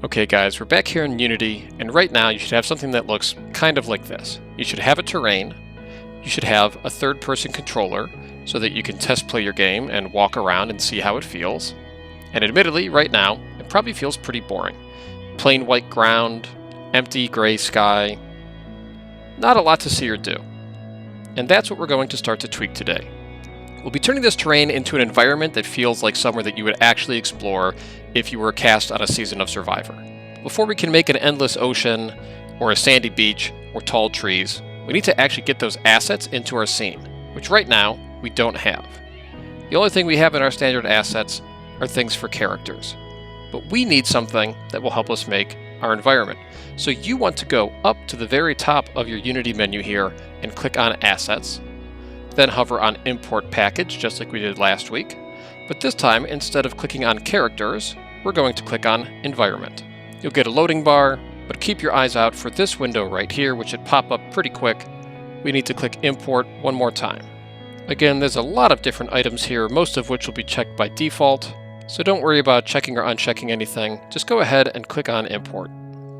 Okay guys, we're back here in Unity, and right now you should have something that looks kind of like this. You should have a terrain, you should have a third-person controller so that you can test play your game and walk around and see how it feels. And admittedly, right now, it probably feels pretty boring. Plain white ground, empty gray sky, not a lot to see or do. And that's what we're going to start to tweak today. We'll be turning this terrain into an environment that feels like somewhere that you would actually explore if you were cast on a season of Survivor. Before we can make an endless ocean, or a sandy beach, or tall trees, we need to actually get those assets into our scene, which right now, we don't have. The only thing we have in our standard assets are things for characters. But we need something that will help us make our environment. So you want to go up to the very top of your Unity menu here and click on Assets, then hover on Import Package, just like we did last week. But this time, instead of clicking on Characters, we're going to click on Environment. You'll get a loading bar, but keep your eyes out for this window right here, which should pop up pretty quick. We need to click Import one more time. Again, there's a lot of different items here, most of which will be checked by default, so don't worry about checking or unchecking anything. Just go ahead and click on Import.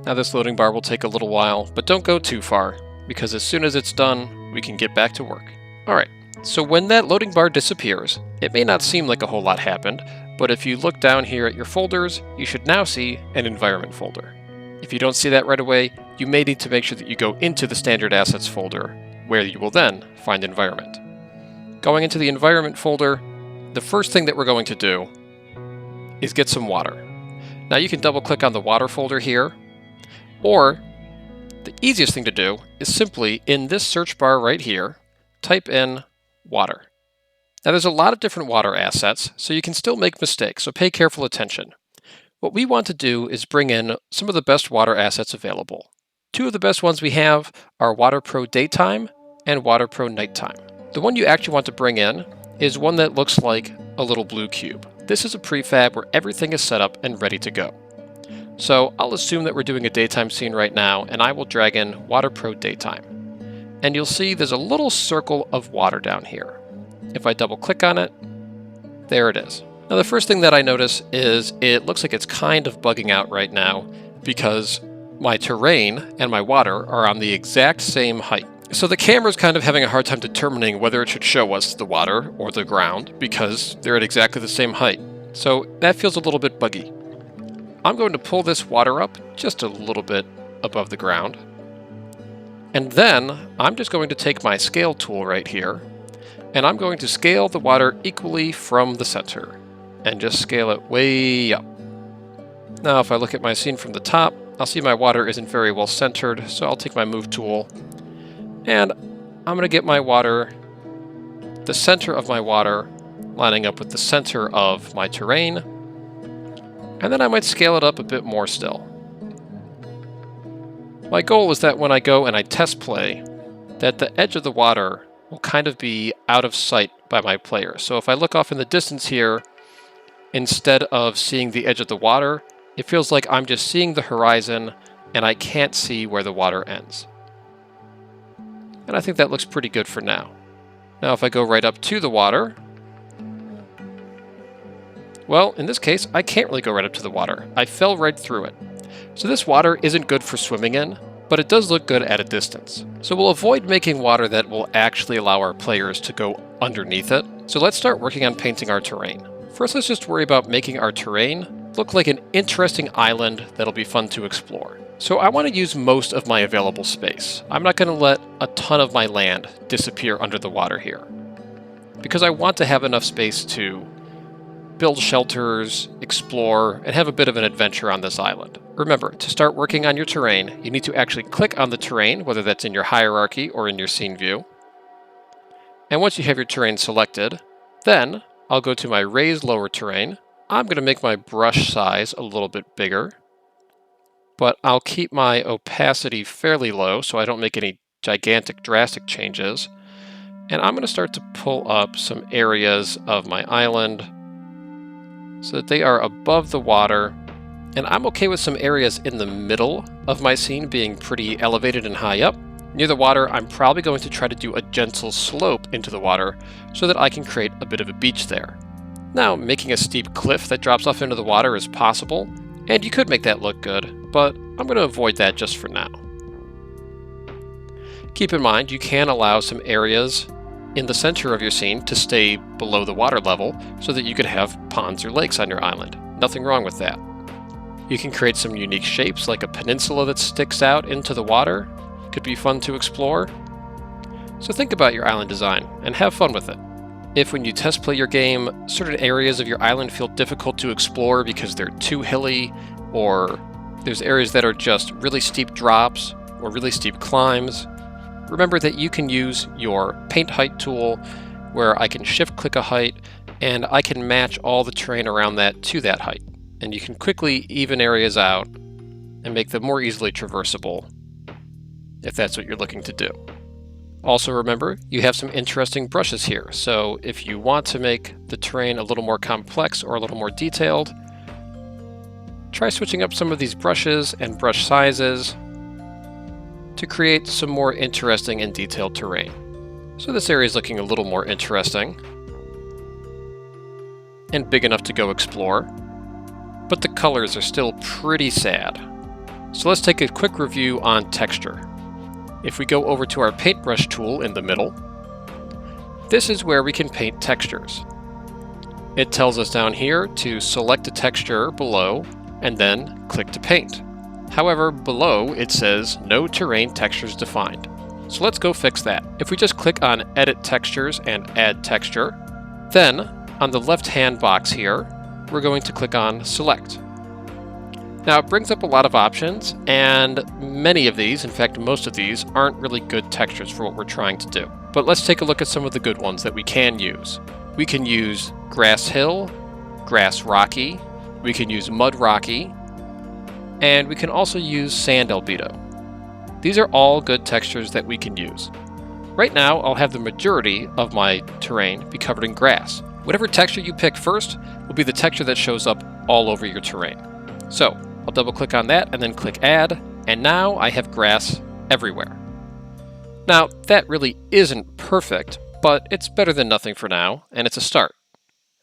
Now this loading bar will take a little while, but don't go too far, because as soon as it's done, we can get back to work. Alright, so when that loading bar disappears, it may not seem like a whole lot happened, but if you look down here at your folders, you should now see an environment folder. If you don't see that right away, you may need to make sure that you go into the standard assets folder, where you will then find environment. Going into the environment folder, the first thing that we're going to do is get some water. Now you can double click on the water folder here, or the easiest thing to do is simply in this search bar right here, type in water. Now there's a lot of different water assets, so you can still make mistakes, so pay careful attention. What we want to do is bring in some of the best water assets available. Two of the best ones we have are Water Pro Daytime and Water Pro Nighttime. The one you actually want to bring in is one that looks like a little blue cube. This is a prefab where everything is set up and ready to go. So I'll assume that we're doing a daytime scene right now, and I will drag in Water Pro Daytime. And you'll see there's a little circle of water down here. If I double click on it, there it is. Now the first thing that I notice is it looks like it's kind of bugging out right now because my terrain and my water are on the exact same height. So the camera's kind of having a hard time determining whether it should show us the water or the ground because they're at exactly the same height. So that feels a little bit buggy. I'm going to pull this water up just a little bit above the ground. And then I'm just going to take my scale tool right here, and I'm going to scale the water equally from the center, and just scale it way up. Now if I look at my scene from the top, I'll see my water isn't very well centered, so I'll take my move tool, and I'm going to get my water, the center of my water, lining up with the center of my terrain, and then I might scale it up a bit more still. My goal is that when I go and I test play, that the edge of the water will kind of be out of sight by my player. So if I look off in the distance here, instead of seeing the edge of the water, it feels like I'm just seeing the horizon and I can't see where the water ends. And I think that looks pretty good for now. Now if I go right up to the water, well, in this case, I can't really go right up to the water. I fell right through it. So this water isn't good for swimming in, but it does look good at a distance. So we'll avoid making water that will actually allow our players to go underneath it. So let's start working on painting our terrain. First, let's just worry about making our terrain look like an interesting island that'll be fun to explore. So I want to use most of my available space. I'm not going to let a ton of my land disappear under the water here, because I want to have enough space to build shelters, explore, and have a bit of an adventure on this island. Remember, to start working on your terrain, you need to actually click on the terrain, whether that's in your hierarchy or in your scene view. And once you have your terrain selected, then I'll go to my raise lower terrain. I'm going to make my brush size a little bit bigger, but I'll keep my opacity fairly low so I don't make any gigantic drastic changes. And I'm going to start to pull up some areas of my island so that they are above the water, and I'm okay with some areas in the middle of my scene being pretty elevated and high up. Near the water, I'm probably going to try to do a gentle slope into the water so that I can create a bit of a beach there. Now, making a steep cliff that drops off into the water is possible, And you could make that look good, but I'm going to avoid that just for now. Keep in mind, you can allow some areas in the center of your scene to stay below the water level so that you could have ponds or lakes on your island. Nothing wrong with that. You can create some unique shapes like a peninsula that sticks out into the water. Could be fun to explore. So think about your island design and have fun with it. If when you test play your game, certain areas of your island feel difficult to explore because they're too hilly, or there's areas that are just really steep drops or really steep climbs, remember that you can use your paint height tool where I can shift click a height and I can match all the terrain around that to that height. And you can quickly even areas out and make them more easily traversable if that's what you're looking to do. Also remember, you have some interesting brushes here, so if you want to make the terrain a little more complex or a little more detailed, try switching up some of these brushes and brush sizes to create some more interesting and detailed terrain. So this area is looking a little more interesting and big enough to go explore, but the colors are still pretty sad. So let's take a quick review on texture. If we go over to our paintbrush tool in the middle, this is where we can paint textures. It tells us down here to select a texture below and then click to paint. However, below it says no terrain textures defined. So let's go fix that. If we just click on Edit Textures and Add Texture, then on the left-hand box here, we're going to click on Select. Now it brings up a lot of options, and many of these, in fact most of these, aren't really good textures for what we're trying to do. But let's take a look at some of the good ones that we can use. We can use Grass Hill, Grass Rocky, we can use Mud Rocky, and we can also use Sand Albedo. These are all good textures that we can use. Right now I'll have the majority of my terrain be covered in grass. Whatever texture you pick first will be the texture that shows up all over your terrain. So I'll double click on that and then click Add, and now I have grass everywhere. Now that really isn't perfect, but it's better than nothing for now, and it's a start.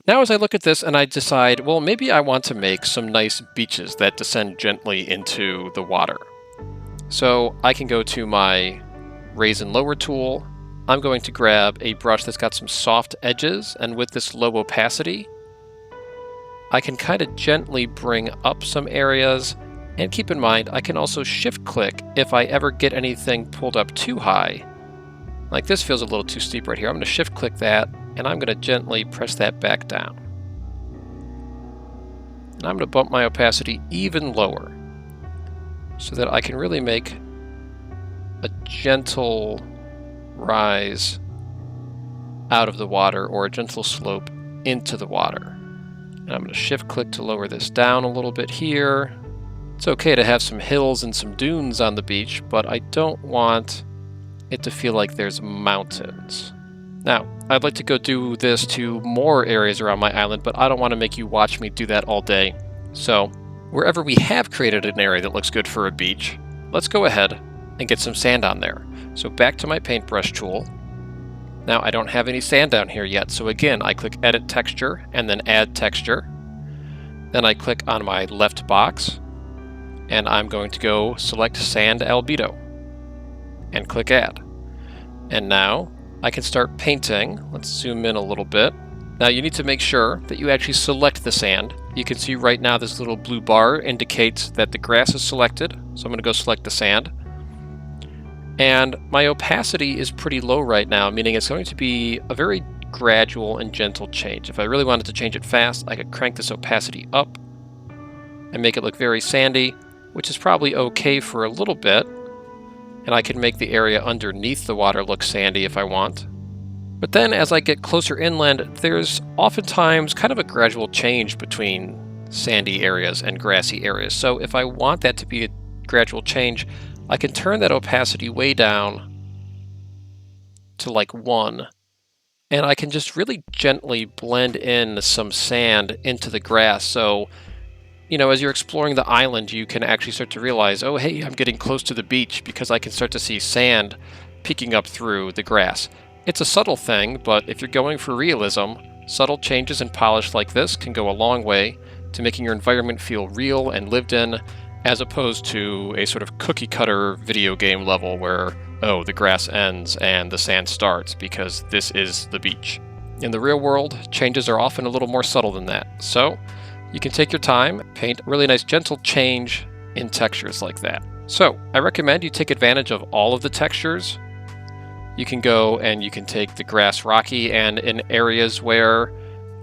Now as I look at this and I decide, well, maybe I want to make some nice beaches that descend gently into the water. So I can go to my Raise and Lower tool. I'm going to grab a brush that's got some soft edges, and with this low opacity, I can kind of gently bring up some areas, and keep in mind I can also shift click if I ever get anything pulled up too high. Like this feels a little too steep right here. I'm going to shift click that, and I'm going to gently press that back down. And I'm going to bump my opacity even lower so that I can really make a gentle rise out of the water, or a gentle slope into the water. And I'm going to shift click to lower this down a little bit here. It's okay to have some hills and some dunes on the beach, but I don't want it to feel like there's mountains. Now, I'd like to go do this to more areas around my island, but I don't want to make you watch me do that all day. So, wherever we have created an area that looks good for a beach, let's go ahead and get some sand on there. So back to my paintbrush tool. Now I don't have any sand down here yet, so again I click Edit Texture and then Add Texture. Then I click on my left box and I'm going to go select Sand Albedo and click Add. And now I can start painting. Let's zoom in a little bit. Now you need to make sure that you actually select the sand. You can see right now this little blue bar indicates that the grass is selected, so I'm going to go select the sand. And my opacity is pretty low right now, meaning it's going to be a very gradual and gentle change. If I really wanted to change it fast, I could crank this opacity up and make it look very sandy, which is probably okay for a little bit. And I can make the area underneath the water look sandy if I want. But then as I get closer inland, there's oftentimes kind of a gradual change between sandy areas and grassy areas. So if I want that to be a gradual change, I can turn that opacity way down to like 1, and I can just really gently blend in some sand into the grass. So, you know, as you're exploring the island, you can actually start to realize, oh, hey, I'm getting close to the beach because I can start to see sand peeking up through the grass. It's a subtle thing, but if you're going for realism, subtle changes in polish like this can go a long way to making your environment feel real and lived in, as opposed to a sort of cookie cutter video game level where, oh, the grass ends and the sand starts because this is the beach. In the real world, changes are often a little more subtle than that. So you can take your time, paint a really nice gentle change in textures like that. So I recommend you take advantage of all of the textures. You can go and you can take the grass rocky, and in areas where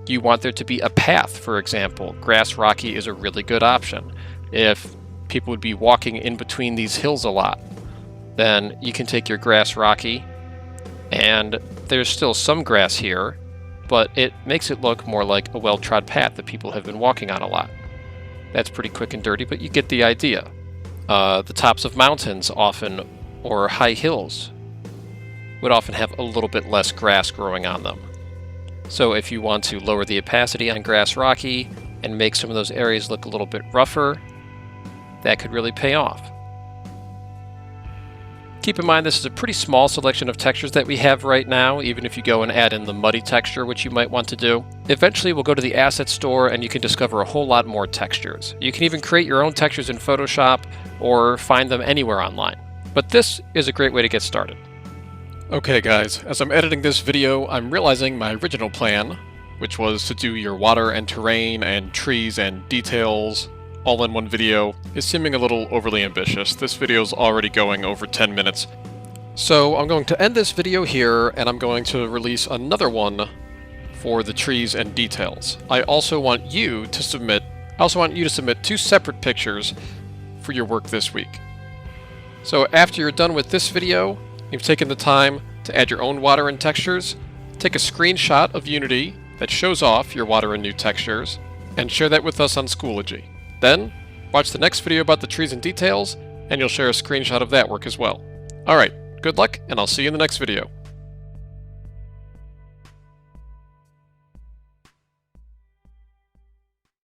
you want there to be a path, for example, grass rocky is a really good option. If people would be walking in between these hills a lot, then you can take your grass rocky, and there's still some grass here, but it makes it look more like a well-trod path that people have been walking on a lot. That's pretty quick and dirty, but you get the idea. The tops of mountains often, or high hills, would often have a little bit less grass growing on them. So if you want to lower the opacity on grass rocky and make some of those areas look a little bit rougher, that could really pay off. Keep in mind this is a pretty small selection of textures that we have right now, even if you go and add in the muddy texture, which you might want to do. Eventually we'll go to the asset store and you can discover a whole lot more textures. You can even create your own textures in Photoshop or find them anywhere online. But this is a great way to get started. Okay guys, as I'm editing this video, I'm realizing my original plan, which was to do your water and terrain and trees and details all in one video, is seeming a little overly ambitious. This video's already going over 10 minutes. So I'm going to end this video here, and I'm going to release another one for the trees and details. I also want you to submit 2 separate pictures for your work this week. So after you're done with this video, you've taken the time to add your own water and textures, take a screenshot of Unity that shows off your water and new textures, and share that with us on Schoology. Then, watch the next video about the trees and details, and you'll share a screenshot of that work as well. Alright, good luck, and I'll see you in the next video.